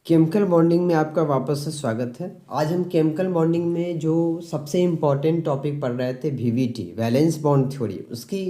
Chemical bonding में आपका वापस से स्वागत है। आज हम केमिकल बॉन्डिंग में जो सबसे इम्पॉर्टेंट टॉपिक पढ़ रहे थे वीवीटी वैलेंस बॉन्ड थ्योरी, उसकी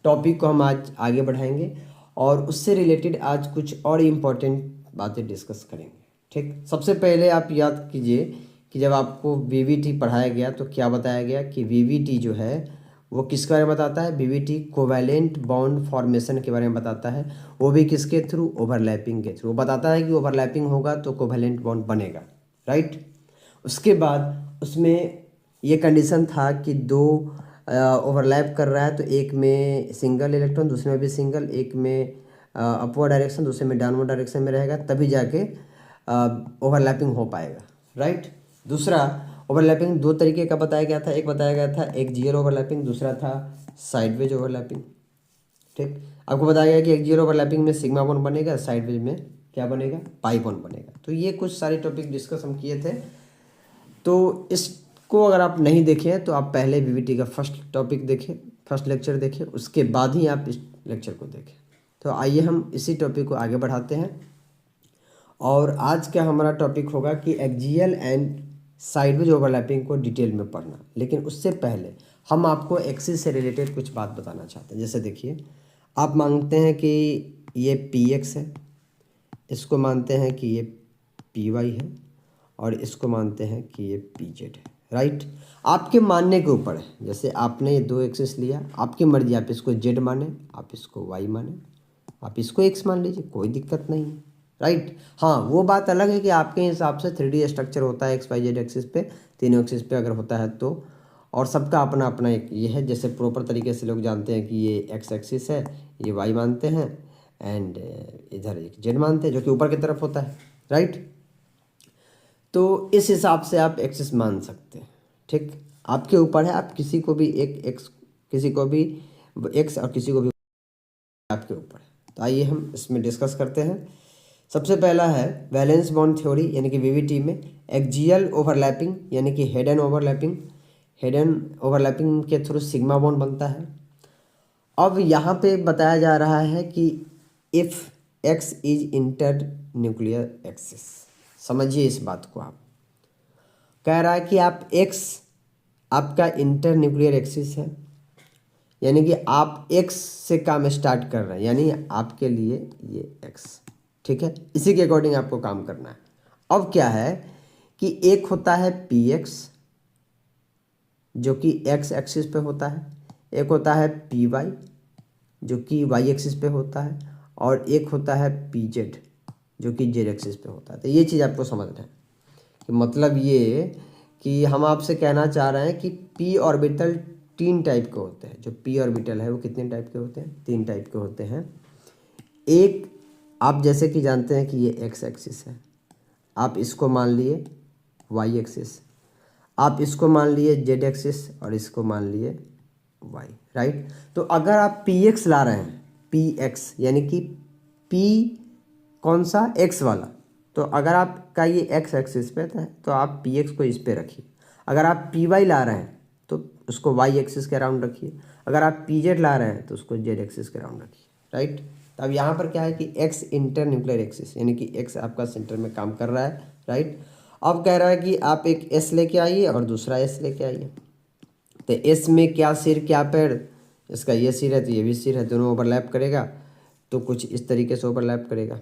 टॉपिक को हम आज आगे बढ़ाएंगे और उससे रिलेटेड आज कुछ और इम्पॉर्टेंट बातें डिस्कस करेंगे। ठीक, सबसे पहले आप याद कीजिए कि जब आपको वीवीटी पढ़ाया गया तो क्या बताया गया कि वीवीटी जो है वो किसके बारे में बताता है। वीवीटी कोवैलेंट बॉन्ड फॉर्मेशन के बारे में बताता है, वो भी किसके थ्रू, ओवरलैपिंग के थ्रू। वो बताता है कि ओवरलैपिंग होगा तो कोवैलेंट बॉन्ड बनेगा, राइट। उसके बाद उसमें ये कंडीशन था कि दो ओवरलैप कर रहा है तो एक में सिंगल इलेक्ट्रॉन, दूसरे में भी सिंगल, एक में अपवर्ड डायरेक्शन, दूसरे में डाउनवर्ड डायरेक्शन में रहेगा, तभी जाके ओवरलैपिंग हो पाएगा, राइट। दूसरा ओवरलैपिंग दो तरीके का बताया गया था, एक बताया गया था एक्सियल ओवरलैपिंग, दूसरा था साइडवेज ओवरलैपिंग। ठीक, आपको बताया गया कि एक्सियल ओवरलैपिंग में सिग्मा बॉन्ड बनेगा, साइडवेज में क्या बनेगा, पाई बॉन्ड बनेगा। तो ये कुछ सारे टॉपिक डिस्कस हम किए थे। तो इसको अगर आप नहीं देखें तो आप पहले वीवीटी का फर्स्ट टॉपिक देखें, फर्स्ट लेक्चर देखें, उसके बाद ही आप इस लेक्चर को देखें। तो आइए हम इसी टॉपिक को आगे बढ़ाते हैं। और आज का हमारा टॉपिक होगा कि एक्सियल एंड साइडवेज ओवरलैपिंग को डिटेल में पढ़ना। लेकिन उससे पहले हम आपको एक्सिस से रिलेटेड कुछ बात बताना चाहते हैं। जैसे देखिए, आप मानते हैं कि ये पी एक्स है, इसको मानते हैं कि ये पी वाई है, और इसको मानते हैं कि ये पी जेड है, राइट। आपके मानने के ऊपर है। जैसे आपने ये दो एक्सिस लिया, आपकी मर्जी, आप इसको जेड माने, आप इसको वाई माने, आप इसको एक्स मान लीजिए, कोई दिक्कत नहीं है, राइट। हाँ, वो बात अलग है कि आपके हिसाब से 3D स्ट्रक्चर होता है एक्स वाई जेड एक्सिस पे, तीनों एक्सिस पे अगर होता है तो, और सबका अपना अपना एक ये है। जैसे प्रॉपर तरीके से लोग जानते हैं कि ये एक्स एक्सिस है, ये वाई मानते हैं, एंड इधर एक जेड मानते हैं जो कि ऊपर की तरफ होता है, राइट। तो इस हिसाब से आप एक्सिस मान सकते हैं। ठीक, आपके ऊपर है, आप किसी को भी एक एक्स, किसी को भी एक्स और किसी को भी, आपके ऊपर है। तो आइए हम इसमें डिस्कस करते हैं। सबसे पहला है वैलेंस बॉन्ड थ्योरी, यानी कि वीवीटी में एक्सियल ओवरलैपिंग यानी कि head and overlapping, head and overlapping के थ्रू सिग्मा बॉन्ड बनता है। अब यहाँ पे बताया जा रहा है कि if x is inter nuclear axis, समझिए इस बात को। आप कह रहा है कि आप एक्स आपका इंटर न्यूक्लियर एक्सिस है, यानी कि आप एक्स से काम स्टार्ट कर रहे हैं, यानी आपके लिए ये एक्स, ठीक है। इसी के अकॉर्डिंग आपको काम करना है। अब क्या है कि एक होता है पी एक्स जो कि एक्स एक्सिस पे होता है, एक होता है पी वाई जो कि वाई एक्सिस पे होता है, और एक होता है पी जेड जो कि जेड एक्सिस पे होता है। तो ये चीज़ आपको समझना है कि मतलब ये कि हम आपसे कहना चाह रहे हैं कि पी ऑर्बिटल तीन टाइप के होते हैं। जो पी ऑर्बिटल है वो कितने टाइप के होते हैं, तीन टाइप के होते हैं। एक, आप जैसे कि जानते हैं कि ये एक्स एक्सिस है, आप इसको मान लिए वाई एक्सिस, आप इसको मान लिए जेड एक्सिस, और इसको मान लिए वाई, राइट। तो अगर आप पी एक्स ला रहे हैं, पी एक्स यानी कि पी कौन सा, एक्स वाला, तो अगर आपका ये एक्स एक्सिस पे है तो आप पी एक्स को इस पे रखिए। अगर आप पी वाई ला रहे हैं तो उसको वाई एक्सिस के अराउंड रखिए। अगर आप पी जेड ला रहे हैं तो उसको जेड एक्सिस के अराउंड रखिए, राइट। तो अब यहाँ पर क्या है कि एक्स इंटर न्यूक्लियर एक्सिस, यानी कि एक्स आपका सेंटर में काम कर रहा है, राइट। अब कह रहा है कि आप एक एस लेके आइए और दूसरा एस लेके आइए। तो एस में क्या सिर क्या पैर, इसका ये सिर है तो ये भी सिर है, दोनों ओवरलैप करेगा तो कुछ इस तरीके से ओवरलैप करेगा।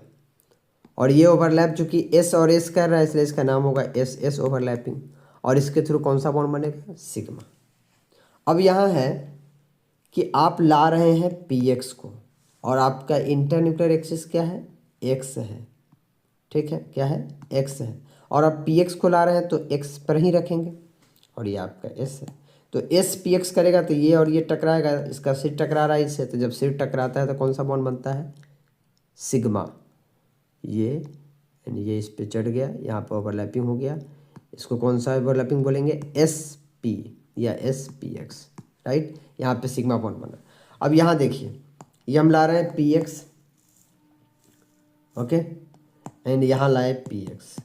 और ये ओवरलैप चूंकि एस और एस कर रहा है इसलिए इसका नाम होगा एस एस ओवरलैपिंग, और इसके थ्रू कौन सा बॉन्ड बनेगा, सिग्मा। अब यहाँ है कि आप ला रहे हैं पी एक्स को, और आपका इंटर न्यूक्लियर एक्सिस क्या है, एक्स है, ठीक है, क्या है, एक्स है। और आप पी एक्स को ला रहे हैं तो एक्स पर ही रखेंगे, और ये आपका एस है। तो एस पी एक्स करेगा तो ये और ये टकराएगा, इसका सिर टकरा रहा है इससे, तो जब सिर टकराता है तो कौन सा बॉन्ड बनता है, सिग्मा। ये इस पे चढ़ गया, यहाँ पर ओवरलैपिंग हो गया, इसको कौन सा ओवरलैपिंग बोलेंगे, एस पी या एस पी एक्स, राइट। यहाँ पे सिग्मा बॉन्ड बना। अब यहाँ देखिए, ये हम ला रहे हैं पी एक्स, ओके, एंड यहाँ लाए पी एक्स।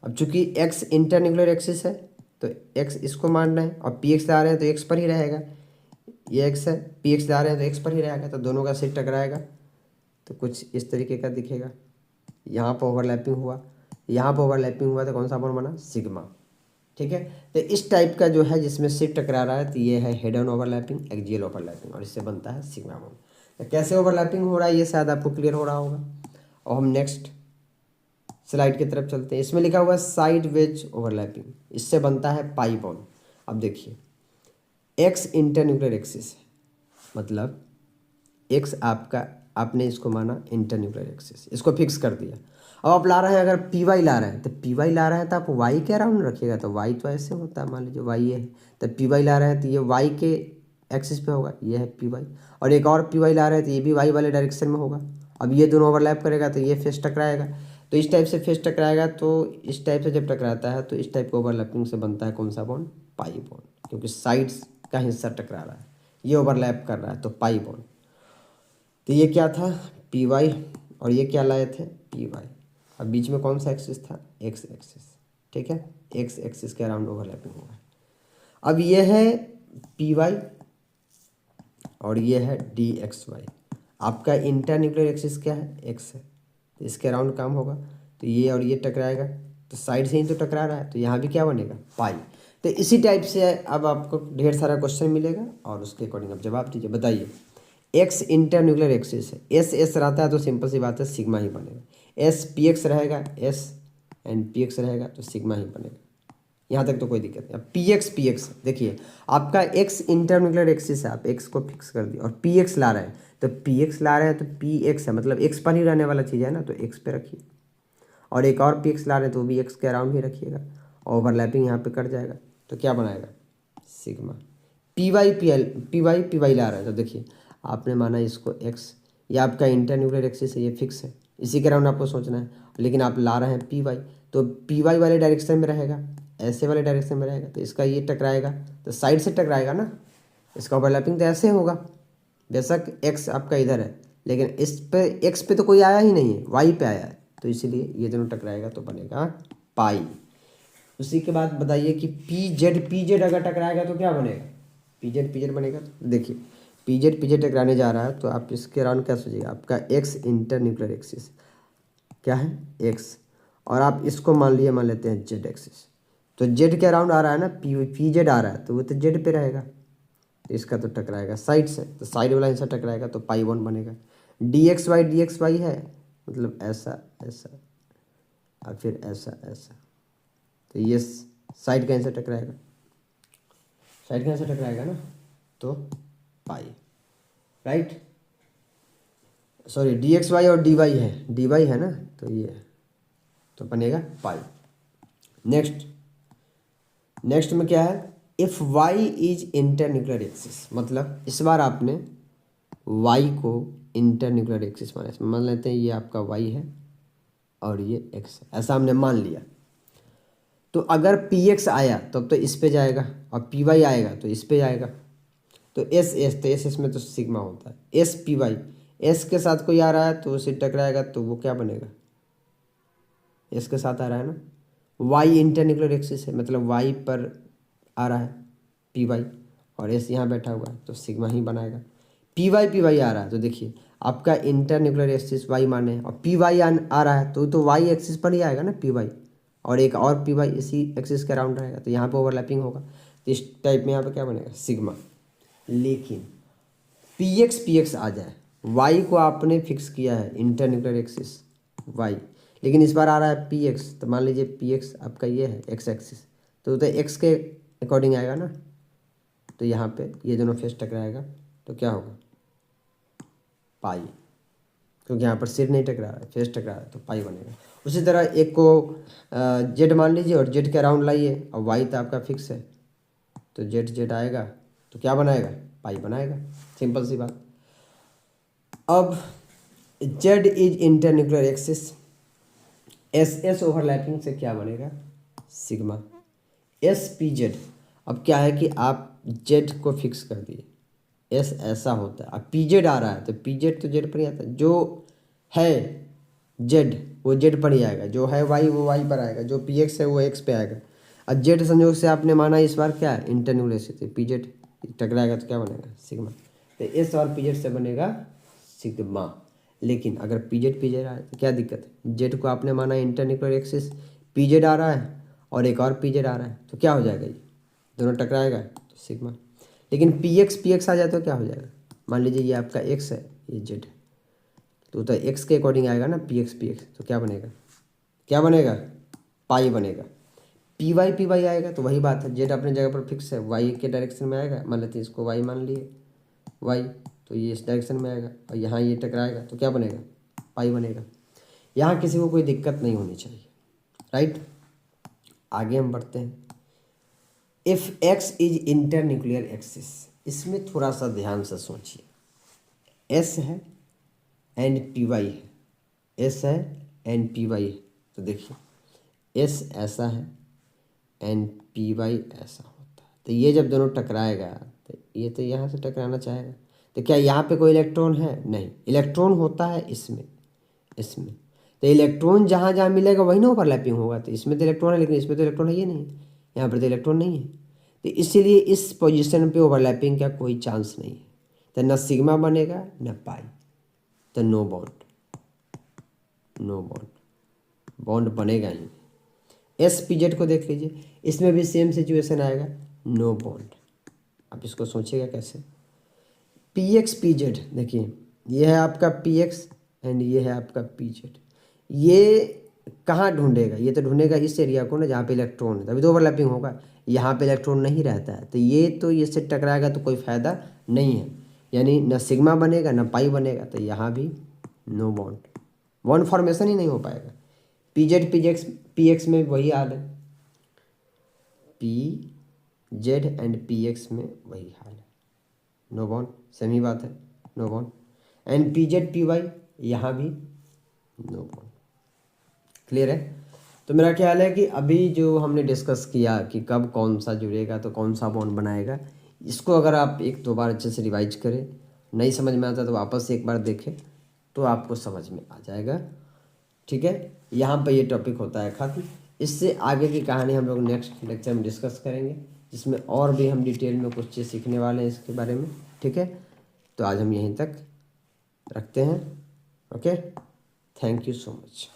अब चूंकि एक्स इंटर न्यूक्लियर एक्सिस है तो एक्स इसको मान रहे हैं, और पी एक्स ला रहे हैं तो एक्स पर ही रहेगा, ये एक्स है, पी एक्स ला रहे हैं तो एक्स पर ही रहेगा, तो दोनों का सिर टकराएगा तो कुछ इस तरीके का दिखेगा। यहाँ पर ओवरलैपिंग हुआ, यहाँ पर ओवरलैपिंग हुआ तो कौन सा बॉन्ड बना, सिग्मा। ठीक है, तो इस टाइप का जो है जिसमें सिर टकरा रहा है तो ये है head on overlapping, axial overlapping, और इससे बनता है सिग्मा बॉन्ड। तो कैसे ओवरलैपिंग हो रहा है ये शायद आपको क्लियर हो रहा होगा। और हम नेक्स्ट स्लाइड की तरफ चलते हैं। इसमें लिखा हुआ है साइड वेज ओवरलैपिंग, इससे बनता है पाई बॉन्ड। अब देखिए एक्स इंटरन्यूक्लियर एक्सिस है, मतलब एक्स आपका, आपने इसको माना इंटरन्यूक्लियर एक्सिस, इसको फिक्स कर दिया। अब आप ला रहे हैं, अगर पी वाई ला रहे हैं तो पी वाई ला रहे हैं तो आप वाई के अराउंड रखिएगा, तो वाई तो ऐसे होता है, मान लीजिए वाई ये है तो पी वाई ला रहे हैं तो ये वाई के एक्सिस पे होगा, ये है पी वाई। और एक और पी वाई ला रहे हैं तो ये भी वाई वाले डायरेक्शन में होगा। अब ये दोनों ओवरलैप करेगा तो ये फेस टकराएगा, तो इस टाइप से फेस टकराएगा, तो इस टाइप से जब टकराता है तो इस टाइप का ओवरलैपिंग से बनता है कौन सा बॉन्ड, पाई बॉन्ड, क्योंकि साइड्स का हिस्सा टकरा रहा है, ये ओवरलैप कर रहा है तो पाई बॉन्ड। तो ये क्या था, पी वाई, और ये क्या लाए थे, पी वाई। अब बीच में कौन सा एक्सिस था, एक्स एक्सिस। ठीक है, एक्स एक्सिस के अराउंड ओवरलैपिंग हुआ है। अब ये है पी वाई और ये है डी एक्स वाई। आपका इंटरन्यूक्लियर एक्सिस क्या है, एक्स है, तो इसके अराउंड काम होगा, तो ये और ये टकराएगा, तो साइड से ही तो टकरा रहा है, तो यहाँ भी क्या बनेगा, पाई। तो इसी टाइप से अब आपको ढेर सारा क्वेश्चन मिलेगा और उसके अकॉर्डिंग आप जवाब दीजिए। बताइए, एक्स इंटरन्यूक्लियर एक्सिस है, एस एस रहता है तो सिंपल सी बात है सिग्मा ही बनेगा। एस पी एक्स रहेगा, एस एंड पी एक्स रहेगा तो सिग्मा ही बनेगा, यहाँ तक तो कोई दिक्कत नहीं। अब पी एक्स देखिए, आपका एक्स इंटरन्यूक्लियर एक्सिस है, आप एक्स को फिक्स कर दिए और पी एक्स ला रहे हैं, तो पी एक्स ला रहे हैं तो पी एक्स है, मतलब एक्स पर ही रहने वाला चीज़ है ना, तो एक्स पे रखिए। और एक और पी एक्स ला रहे हैं तो वो भी एक्स के अराउंड ही रखिएगा, ओवरलैपिंग यहाँ पे कट जाएगा, तो क्या बनाएगा, sigma. P Y P Y ला रहा है, तो देखिए आपने माना इसको एक्स, ये आपका इंटरन्यूक्लियर एक्सिस है, ये फिक्स है, इसी के अराउंड आपको सोचना है, लेकिन आप ला रहे हैं पी वाई, तो पी वाई वाले डायरेक्शन में रहेगा, ऐसे वाले डायरेक्शन में रहेगा, तो इसका ये टकराएगा तो साइड से टकराएगा ना, इसका ओवरलैपिंग तो ऐसे होगा। बेशक एक्स आपका इधर है, लेकिन इस पे एक्स पे तो कोई आया ही नहीं है, वाई पे आया है, तो इसीलिए ये दोनों टकराएगा तो बनेगा पाई। उसी के बाद बताइए कि पी जेड अगर टकराएगा तो क्या बनेगा, पी जेड बनेगा। तो देखिए पी जेड टकराने जा रहा है, तो आप इसके अराउंड क्या सोचिएगा, आपका एक्स इंटरन्यूक्लियर एक्सिस क्या है, एक्स, और आप इसको मान लेते हैं जेड एक्सिस, तो जेड के अराउंड आ रहा है ना, पी जेड आ रहा है, तो वो तो जेड पे रहेगा, तो इसका तो टकराएगा साइड से, तो साइड वाला हिस्सा टकराएगा तो पाई बॉन्ड बनेगा। डी एक्स वाई है, मतलब ऐसा ऐसा और फिर ऐसा ऐसा, तो ये साइड का हिस्सा टकराएगा, साइड का हिस्सा टकराएगा ना, तो pi, right. Sorry D X Y और डी वाई है ना, तो ये तो बनेगा पाई। नेक्स्ट में क्या है, if Y is internuclear axis, मतलब इस बार आपने वाई को इंटरन्यूक्लियर एक्सिस माना, इसमें मान लेते हैं ये आपका वाई है और ये एक्स है, ऐसा हमने मान लिया। तो अगर पी एक्स आया तब तो इस पे जाएगा, और पी वाई आएगा तो इस पे जाएगा, तो एस एस, तो एस में तो सिग्मा होता है, एस पी वाई, एस के साथ कोई आ रहा है तो उसे टकराएगा, तो वो क्या बनेगा, एस के साथ आ रहा है ना, वाई इंटरन्यूक्लियर एक्सिस है, मतलब वाई पर आ रहा है पी वाई, और एस यहाँ बैठा हुआ है तो सिग्मा ही बनाएगा। पी वाई आ रहा है, तो देखिए आपका इंटरन्यूक्लियर एक्सिस वाई माने, और पी वाई आ रहा है तो वाई एक्सिस पर ही आएगा ना पी वाई, और एक और पी वाई इसी एक्सिस के अराउंड रहेगा, तो यहाँ पे ओवरलैपिंग होगा, तो इस टाइप में यहाँ पे क्या बनेगा, सिग्मा। लेकिन पी एक्स आ जाए, वाई को आपने फिक्स किया है इंटरन्यूक्लियर एक्सिस वाई, लेकिन इस बार आ रहा है पी एक्स, तो मान लीजिए पी एक्स आपका ये है एक्स एक्सिस, तो एक्स के अकॉर्डिंग आएगा ना, तो यहाँ पे ये दोनों फेस टकराएगा, तो क्या होगा, पाई, क्योंकि यहाँ पर सिर नहीं टकरा रहा है, फेस टकरा रहा है, तो पाई बनेगा। उसी तरह एक को जेड मान लीजिए और जेड के अराउंड लाइए, और वाई तो आपका फिक्स है, तो जेड आएगा तो क्या बनाएगा, पाई बनाएगा, सिंपल सी बात। अब Z is internuclear axis, S overlapping से क्या बनेगा, सिग्मा। एस पी जेड, अब क्या है कि आप जेड को फिक्स कर दिए, एस ऐसा होता है, अब पी जेड आ रहा है तो पी जेड तो जेड पर ही आता है, जो है जेड वो जेड पर ही आएगा, जो है वाई वो वाई पर आएगा, जो पी एक्स है वो एक्स पे आएगा। अब जेड संयोग से आपने माना इस बार क्या है, इंटरन्यूक्लियर एक्सिस, पी जेड टकराएगा तो क्या बनेगा, सिग्मा, तो एस और पी जेड से बनेगा सिग्मा। लेकिन अगर पीजेड आ रहा है तो क्या दिक्कत है, जेड को आपने माना इंटरन्यूक्लियर एक्सिस, पीजेड आ रहा है और एक और पीजेड आ रहा है, तो क्या हो जाएगा, ये दोनों टकराएगा तो सिग्मा। लेकिन पीएक्स आ जाए तो क्या हो जाएगा, मान लीजिए ये आपका एक्स है, ये जेड है, तो एक्स के अकॉर्डिंग आएगा ना पीएक्स, तो क्या बनेगा, पाई बनेगा। पी वाई आएगा तो वही बात है, जेड अपने जगह पर फिक्स है, वाई के डायरेक्शन में आएगा, मान लेते हैं इसको वाई मान लिए, वाई तो ये इस डायरेक्शन में आएगा और यहाँ ये टकराएगा तो क्या बनेगा, पाई बनेगा। यहाँ किसी को कोई दिक्कत नहीं होनी चाहिए, राइट। आगे हम बढ़ते हैं। If x is internuclear axis, इसमें थोड़ा सा ध्यान से सोचिए, एस है एंड पी वाई है, एस है एंड पी वाई है, तो देखिए एस ऐसा है एंड पी वाई ऐसा होता है, तो ये जब दोनों टकराएगा तो ये तो यहाँ से टकराना चाहेगा, तो क्या यहाँ पे कोई इलेक्ट्रॉन है, नहीं, इलेक्ट्रॉन होता है इसमें, तो इलेक्ट्रॉन जहाँ जहाँ मिलेगा वही ना ओवरलैपिंग होगा, तो इसमें तो इलेक्ट्रॉन है लेकिन इसमें तो इलेक्ट्रॉन है ये नहीं, यहाँ पर तो इलेक्ट्रॉन नहीं है, तो इसीलिए इस पोजीशन पे ओवरलैपिंग का कोई चांस नहीं है, तो न सिग्मा बनेगा न पाई, तो नो बॉन्ड बनेगा ही। एस पी जेड को देख लीजिए, इसमें भी सेम सिचुएशन आएगा, नो बॉन्ड। आप इसको सोचिएगा कैसे, पी एक्स पी जेड, देखिए ये है आपका पी एक्स एंड ये है आपका पी जेड, ये कहाँ ढूंढेगा, ये तो ढूंढेगा इस एरिया को ना जहाँ पे इलेक्ट्रॉन है, तभी तो ओवरलैपिंग होगा, यहाँ पे इलेक्ट्रॉन नहीं रहता है, तो ये तो इससे टकराएगा तो कोई फ़ायदा नहीं है, यानी न सिग्मा बनेगा न पाई बनेगा, तो यहाँ भी नो बॉन्ड फॉर्मेशन ही नहीं हो पाएगा। पी एक्स में वही हाल है, P Z and P x में वही हाल है, नो बॉन्ड, सेम ही बात है, no bond. And P Z P Y यहाँ भी नो बॉन्ड। क्लियर है। तो मेरा ख्याल है कि अभी जो हमने डिस्कस किया कि कब कौन सा जुड़ेगा तो कौन सा बॉन्ड बनाएगा, इसको अगर आप एक दो बार अच्छे से रिवाइज करें, नहीं समझ में आता तो वापस से एक बार देखें तो आपको समझ में आ जाएगा, ठीक है। यहाँ पर ये टॉपिक होता है खत्म। इससे आगे की कहानी हम लोग नेक्स्ट लेक्चर में डिस्कस करेंगे, जिसमें और भी हम डिटेल में कुछ चीज़ सीखने वाले हैं इसके बारे में, ठीक है। तो आज हम यहीं तक रखते हैं, okay, thank you so much.